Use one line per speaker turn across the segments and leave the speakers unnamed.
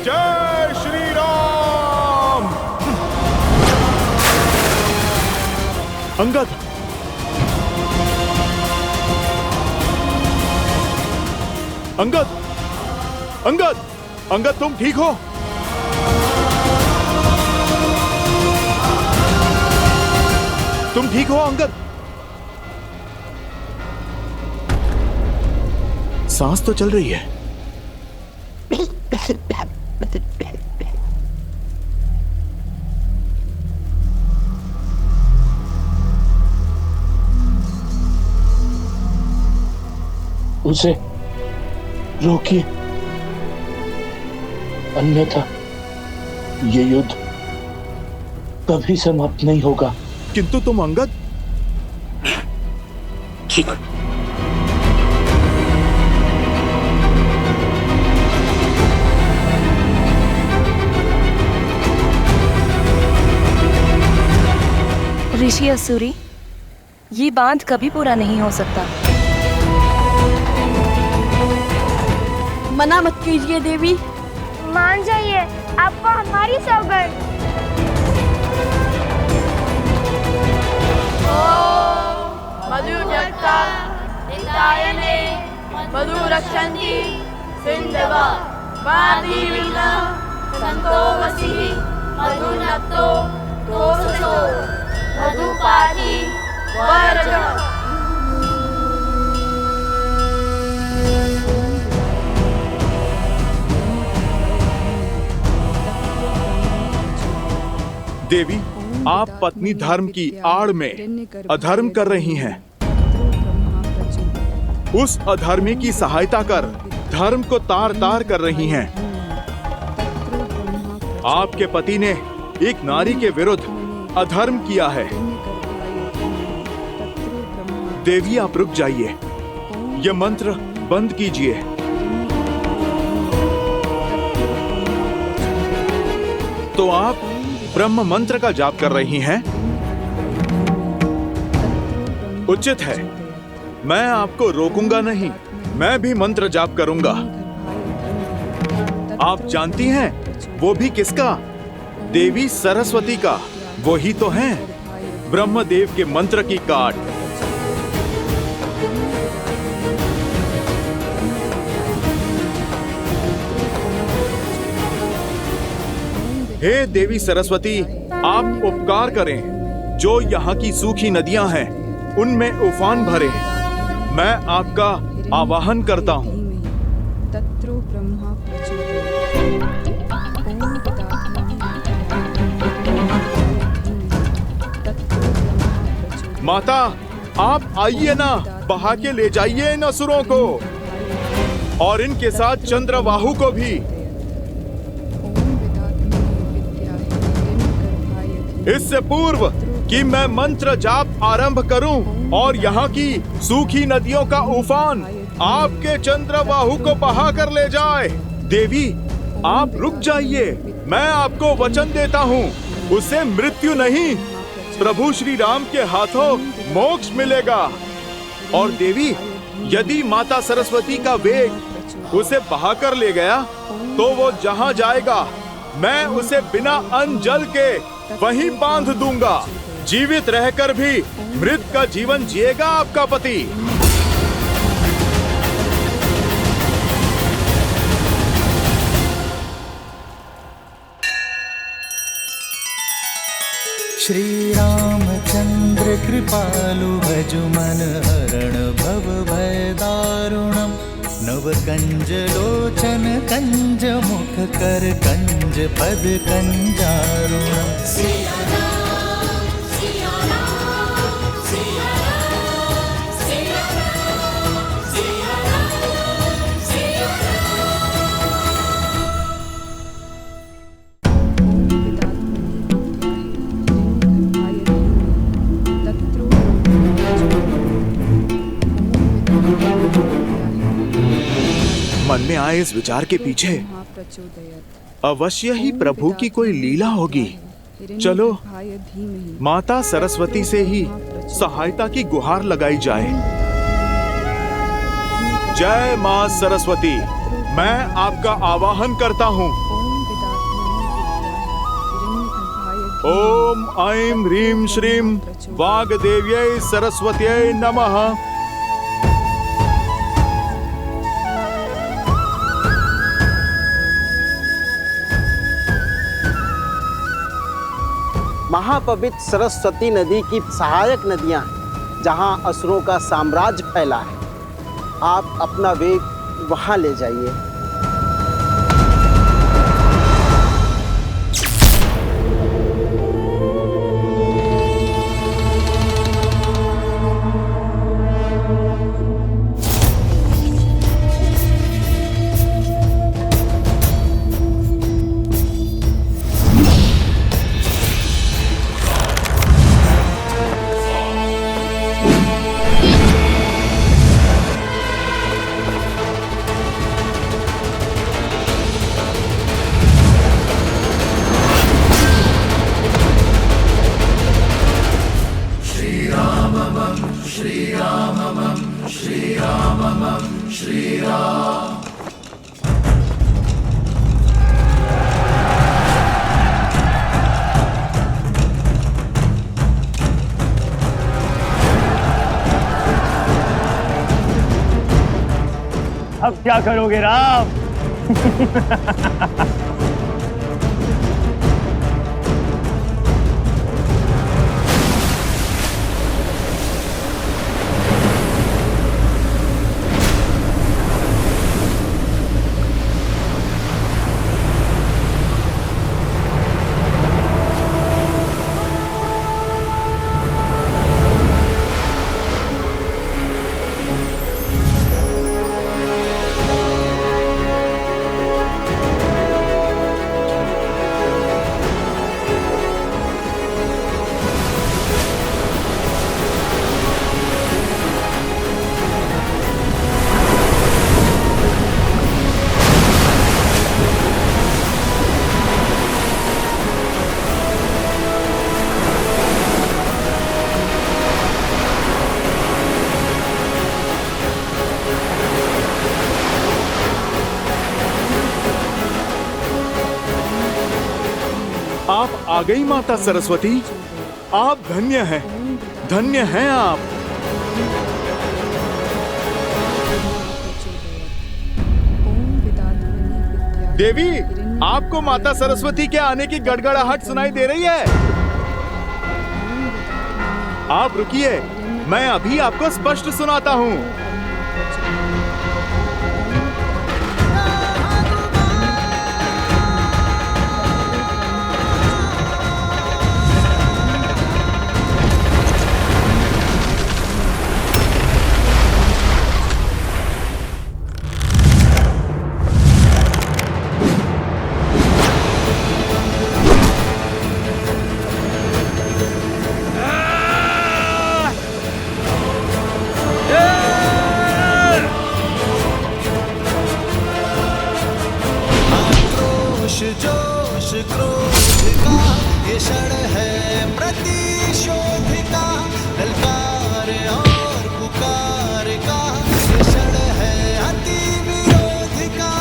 जय श्री राम। अंगद, अंगद, अंगद, अंगद, तुम ठीक हो? तुम ठीक हो अंगद? सांस तो चल रही है।
उसे रोकिए, अन्यथा ये युद्ध कभी समाप्त नहीं होगा।
किंतु तुम अंगद?
ठीक।
ऋषि असुरी, ये बांध कभी पूरा नहीं हो सकता।
मना मत कीजिए देवी।
मान जाइए, आपको हमारी सौगंध।
मधुजक्ता हितायने मधु रक्षन्ति सिन्धवा वादिविल्ला संतो वसी मधुनक्तो तोसो मधुपाति वरज।
देवी, आप पत्नी धर्म की आड़ में अधर्म कर रही हैं। उस अधर्मी की सहायता कर धर्म को तार तार कर रही हैं। आपके पति ने एक नारी के विरुद्ध अधर्म किया है। देवी, आप रुक जाइए, यह मंत्र बंद कीजिए। तो आप ब्रह्म मंत्र का जाप कर रही हैं? उचित है, मैं आपको रोकूंगा नहीं, मैं भी मंत्र जाप करूंगा। आप जानती हैं वो भी किसका? देवी सरस्वती का। वो ही तो हैं ब्रह्मदेव के मंत्र की काट। हे देवी सरस्वती, आप उपकार करें, जो यहाँ की सूखी नदियां हैं उनमें उफान भरे। मैं आपका आवाहन करता हूँ। माता, आप आइए ना, बहा के ले जाइए इन असुरों को और इनके साथ चंद्रवाहु को भी। इससे पूर्व कि मैं मंत्र जाप आरंभ करूं और यहाँ की सूखी नदियों का उफान आपके चंद्रवाहु को बहा कर ले जाए। देवी, आप रुक जाइए, मैं आपको वचन देता हूँ, उसे मृत्यु नहीं, प्रभु श्री राम के हाथों मोक्ष मिलेगा। और देवी, यदि माता सरस्वती का वेग उसे बहा कर ले गया तो वो जहाँ जाएगा मैं उसे बिना अन्न जल के वहीं बांध दूंगा। जीवित रहकर भी मृत का जीवन जिएगा आपका पति।
श्री रामचंद्र कृपालु भजु मन हरण भव भय दारुणम। नव कंज लोचन कंज मुख कर कंज पद कंजारुणम।
मन में आए इस विचार के पीछे अवश्य ही प्रभु की कोई लीला होगी। चलो माता सरस्वती से ही सहायता की गुहार लगाई जाए। जय माँ सरस्वती, मैं आपका आवाहन करता हूँ। ओम ऐं ह्रीं श्रीं वाग्देव्यै सरस्वत्यै नमः।
महापवित्र सरस्वती नदी की सहायक नदियां हैं, जहां असुरों का साम्राज्य फैला है। आप अपना वेग वहां ले जाइए।
अब क्या करोगे राम?
आप आ गई माता सरस्वती, आप धन्य हैं, धन्य हैं आप। देवी, आपको माता सरस्वती के आने की गड़गड़ाहट सुनाई दे रही है? आप रुकिए, मैं अभी आपको स्पष्ट सुनाता हूँ।
जोश क्रोध का ये क्षण है प्रतिशोध का, ललकार और पुकार का ये क्षण है अति विरोध का।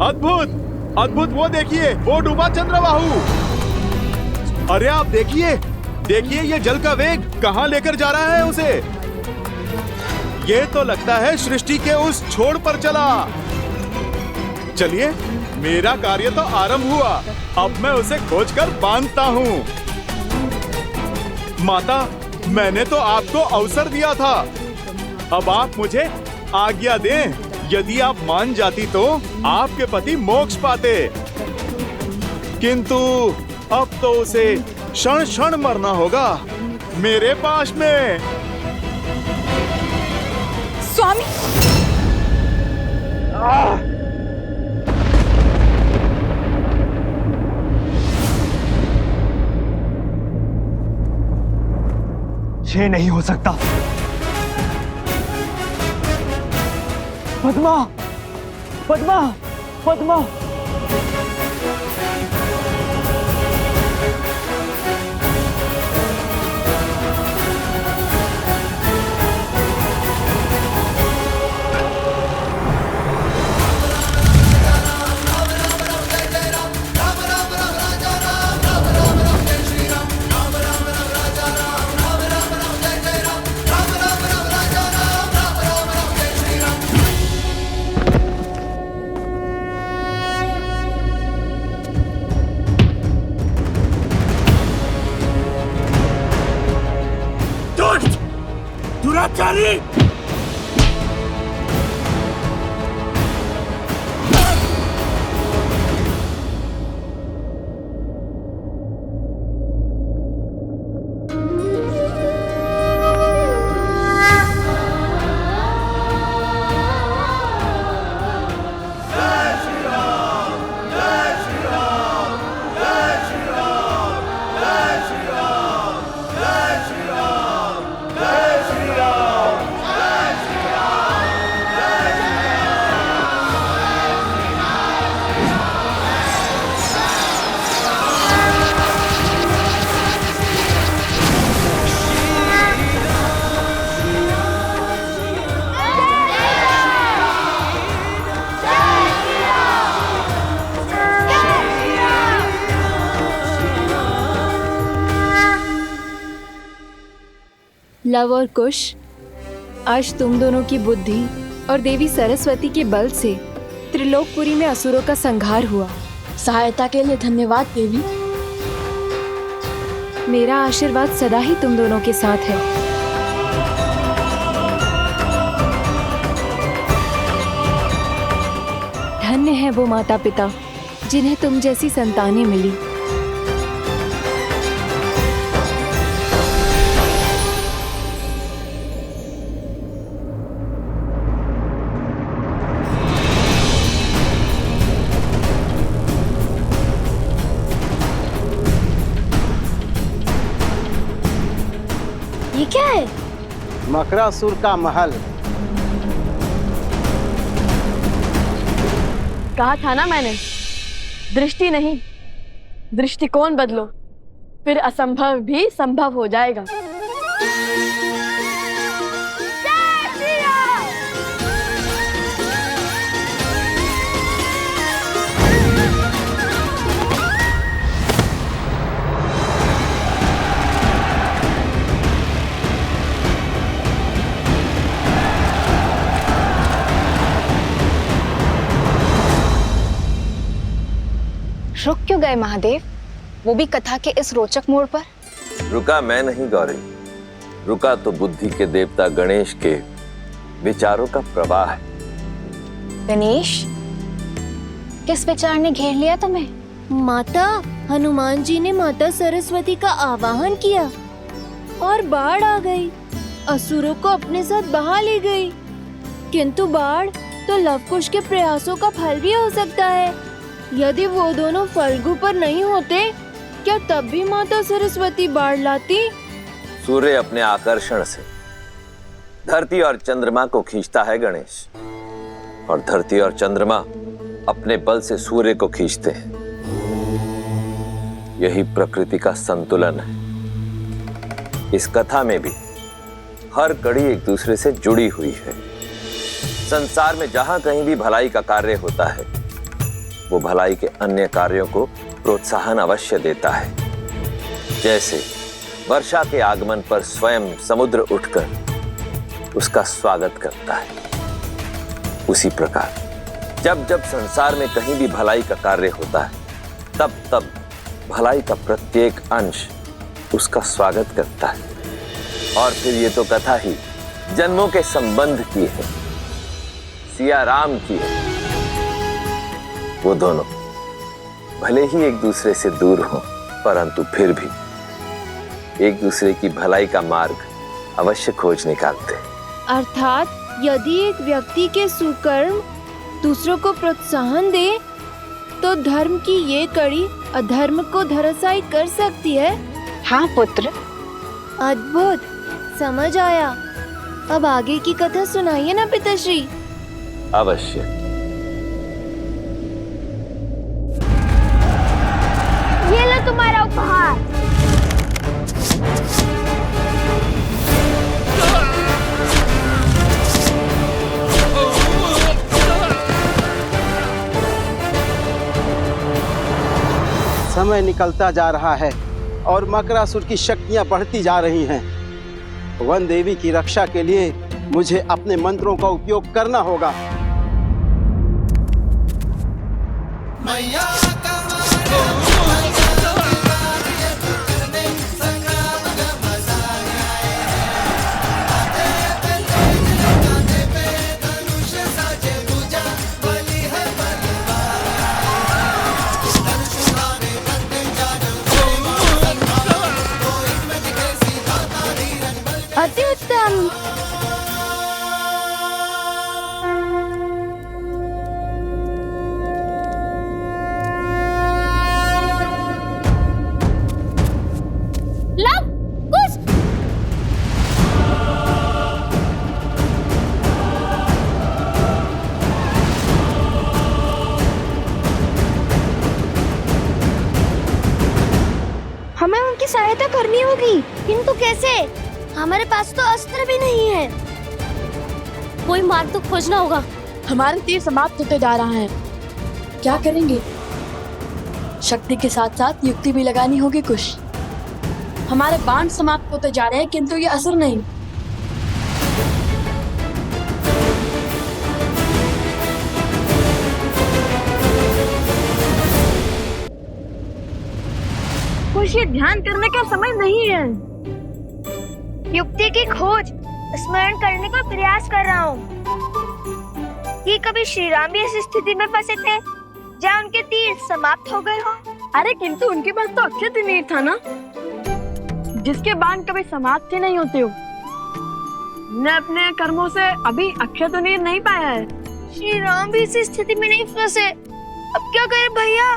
अद्भुत, अद्भुत, वो देखिए, वो डूबा चंद्रबाहु। अरे आप देखिए, देखिए ये जल का वेग कहाँ लेकर जा रहा है उसे। ये तो लगता है सृष्टि के उस छोर पर चला। चलिए, मेरा कार्य तो आरंभ हुआ, अब मैं उसे खोजकर बांधता हूँ। माता, मैंने तो आपको अवसर दिया था, अब आप मुझे आज्ञा दें। यदि आप मान जाती तो आपके पति मोक्ष पाते, किंतु अब तो उसे क्षण क्षण मरना होगा मेरे पास में।
स्वामी,
ये नहीं हो सकता। पद्मा, पद्मा, पद्मा।
दुराचारी!
लव और कुश, आज तुम दोनों की बुद्धि और देवी सरस्वती के बल से त्रिलोकपुरी में असुरों का संहार हुआ।
सहायता के लिए धन्यवाद देवी।
मेरा आशीर्वाद सदा ही तुम दोनों के साथ है। धन्य है वो माता पिता जिन्हें तुम जैसी संतानें मिली।
ये क्या है?
मकरासुर का महल।
कहा था ना मैंने, दृष्टि नहीं दृष्टिकोण बदलो, फिर असंभव भी संभव हो जाएगा।
रुक क्यों गए महादेव, वो भी कथा के इस रोचक मोड़ पर?
रुका मैं नहीं गौरी, रुका तो बुद्धि के देवता गणेश के विचारों का प्रवाह है।
गणेश, किस विचार ने घेर लिया तुम्हें?
माता, हनुमान जी ने माता सरस्वती का आवाहन किया और बाढ़ आ गई, असुरों को अपने साथ बहा ले गई। किंतु बाढ़ तो लवकुश के प्रयासों का फल भी हो सकता है। यदि वो दोनों फल्गु पर नहीं होते, क्या तब भी माता सरस्वती बाढ़ लाती?
सूर्य अपने आकर्षण से धरती और चंद्रमा को खींचता है गणेश, और धरती और चंद्रमा अपने बल से सूर्य को खींचते हैं। यही प्रकृति का संतुलन है। इस कथा में भी हर कड़ी एक दूसरे से जुड़ी हुई है। संसार में जहां कहीं भी भलाई का कार्य होता है, वो भलाई के अन्य कार्यों को प्रोत्साहन अवश्य देता है। जैसे वर्षा के आगमन पर स्वयं समुद्र उठकर उसका स्वागत करता है, उसी प्रकार जब जब संसार में कहीं भी भलाई का कार्य होता है, तब तब भलाई का प्रत्येक अंश उसका स्वागत करता है। और फिर ये तो कथा ही जन्मों के संबंध की है, सिया राम की है। वो दोनों भले ही एक दूसरे से दूर हों, परंतु फिर भी एक दूसरे की भलाई का मार्ग अवश्य खोज निकालते हैं।
अर्थात यदि एक व्यक्ति के सुकर्म दूसरों को प्रोत्साहन दे, तो धर्म की ये कड़ी अधर्म को धराशायी कर सकती है।
हाँ पुत्र।
अद्भुत। समझ आया। अब आगे की कथा सुनाइए ना पिताश्री।
अवश्य।
ये लो तुम्हारा उपहार।
समय निकलता जा रहा है और मकरासुर की शक्तियां बढ़ती जा रही हैं। वन देवी की रक्षा के लिए मुझे अपने मंत्रों का उपयोग करना होगा।
मैया
अति उत्तम।
लव कुछ हमें उनकी सहायता करनी होगी, किंतु कैसे? हमारे पास तो अस्त्र भी नहीं है। कोई मार्ग तो खोजना होगा।
हमारे तीर समाप्त होते जा रहा है। क्या करेंगे? शक्ति के साथ साथ युक्ति भी लगानी होगी कुछ। हमारे बाण समाप्त होते जा रहे हैं किंतु ये असर नहीं। कुछ ये ध्यान करने का समय नहीं है।
युक्ति की खोज स्मरण करने का प्रयास कर रहा हूँ। कि कभी श्री राम भी इस स्थिति में फंसे थे जहाँ उनके तीर समाप्त हो गए हो।
अरे किंतु उनके पास तो अक्षय तीर था ना, जिसके बाण कभी समाप्त ही नहीं होते हो। ने अपने कर्मों से अभी अक्षय तीर नहीं पाया है।
श्री राम भी इस स्थिति में नहीं फंसे। अब क्या करें भैया?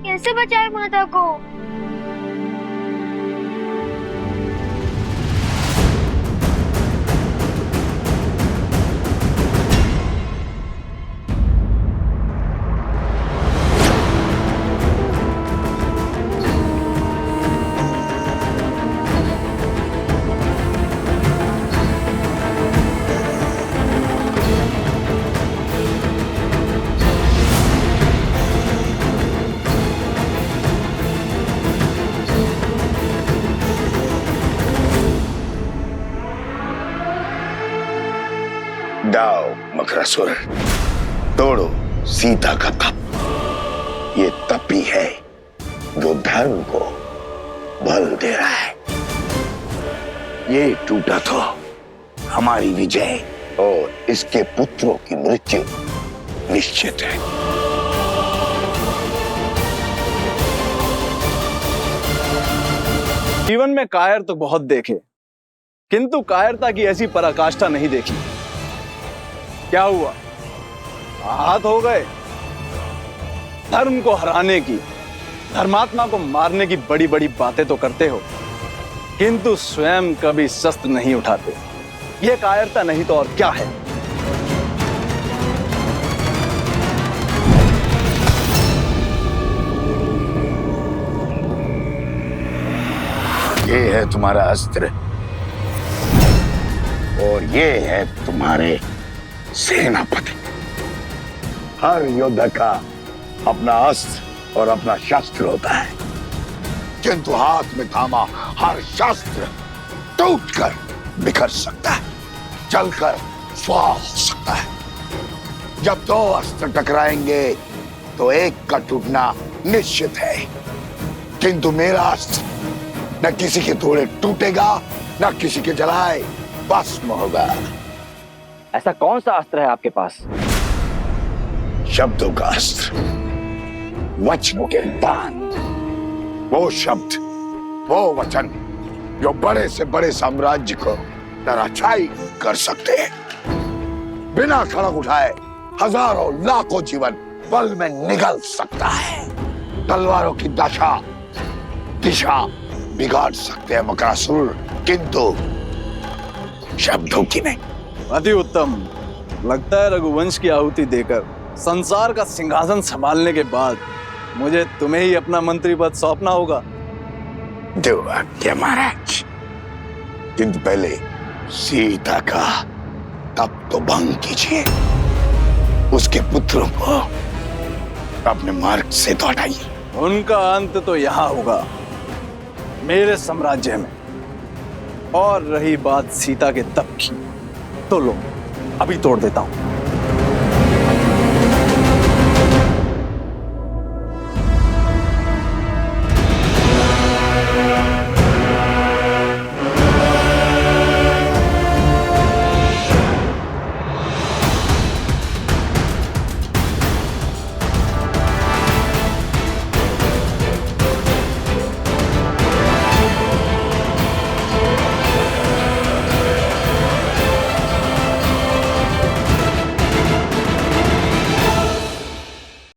कैसे बचाए माता को?
दाओ मकरासुर, तोड़ो सीता का तप। ये तप ही है जो धर्म को बल दे रहा है। ये टूटा तो हमारी विजय और इसके पुत्रों की मृत्यु निश्चित है।
जीवन में कायर तो बहुत देखे, किंतु कायरता की ऐसी पराकाष्ठा नहीं देखी। क्या हुआ? आहत हो गए? धर्म को हराने की, धर्मात्मा को मारने की बड़ी बड़ी बातें तो करते हो, किंतु स्वयं कभी शस्त्र नहीं उठाते। यह कायरता नहीं तो और क्या है?
ये है तुम्हारा अस्त्र और ये है तुम्हारे सेनापति। हर योद्धा का अपना अस्त्र और अपना शस्त्र होता है, किंतु हाथ में थामा हर शस्त्र टूटकर बिखर सकता है, जलकर स्वाह हो सकता है। जब दो अस्त्र टकराएंगे तो एक का टूटना निश्चित है, किंतु मेरा अस्त्र न किसी के थोड़े टूटेगा न किसी के जलाए भस्म होगा।
ऐसा कौन सा अस्त्र है आपके पास?
शब्दों का अस्त्र, वचनों के बाण। वो शब्द, वो वचन जो बड़े से बड़े साम्राज्य को धराशायी कर सकते हैं। बिना खड़क उठाए हजारों लाखों जीवन पल में निगल सकता है। तलवारों की दिशा बिगाड़ सकते हैं मकरासुर, किंतु शब्दों की नहीं।
अति उत्तम। लगता है रघुवंश की आहुति देकर संसार का सिंहासन संभालने के बाद मुझे तुम्हें ही अपना मंत्री पद सौंपना होगा।
दो आज्ञा महाराज, किंतु पहले सीता का तप तो भंग कीजिए, उसके पुत्रों को अपने मार्ग से तो हटाइए।
उनका अंत तो यहाँ होगा, मेरे साम्राज्य में। और रही बात सीता के तप की, तो लो अभी तोड़ देता हूं।